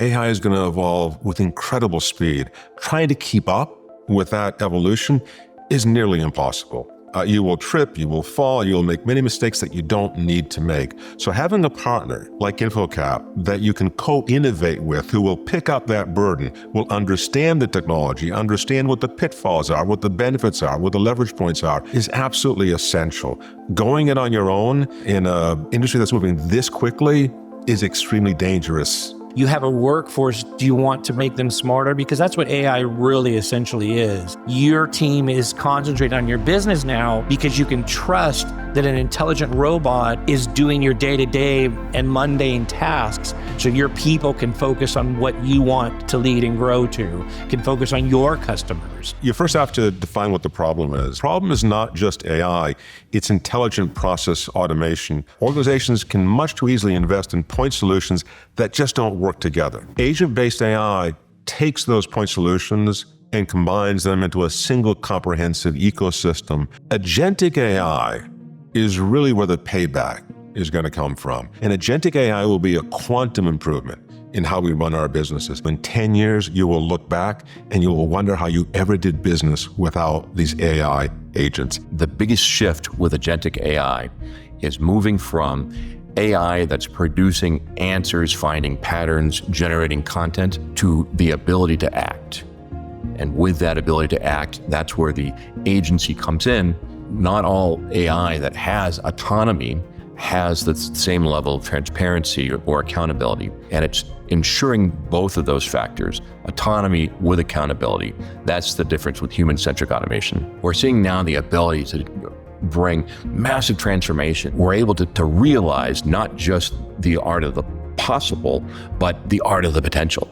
AI is going to evolve with incredible speed. Trying to keep up with that evolution is nearly impossible. You will trip, you will fall, you will make many mistakes that you don't need to make. So having a partner like Infocap that you can co-innovate with, who will pick up that burden, will understand the technology, understand what the pitfalls are, what the benefits are, what the leverage points are, is absolutely essential. Going it on your own in an industry that's moving this quickly is extremely dangerous. You have a workforce, do you want to make them smarter? Because that's what AI really essentially is. Your team is concentrated on your business now because you can trust that an intelligent robot is doing your day-to-day and mundane tasks, so your people can focus on what you want to lead and grow to, can focus on your customers. You first have to define what the problem is. The problem is not just AI, it's intelligent process automation. Organizations can much too easily invest in point solutions that just don't work together. Agent-based AI takes those point solutions and combines them into a single comprehensive ecosystem. Agentic AI is really where the payback is going to come from. And agentic AI will be a quantum improvement in how we run our businesses. In 10 years, you will look back and you will wonder how you ever did business without these AI agents. The biggest shift with agentic AI is moving from AI that's producing answers, finding patterns, generating content, to the ability to act. And with that ability to act, that's where the agency comes in. Not all AI that has autonomy has the same level of transparency or accountability. And it's ensuring both of those factors, autonomy with accountability. That's the difference with human-centric automation. We're seeing now the ability to bring massive transformation. We're able to realize not just the art of the possible, but the art of the potential.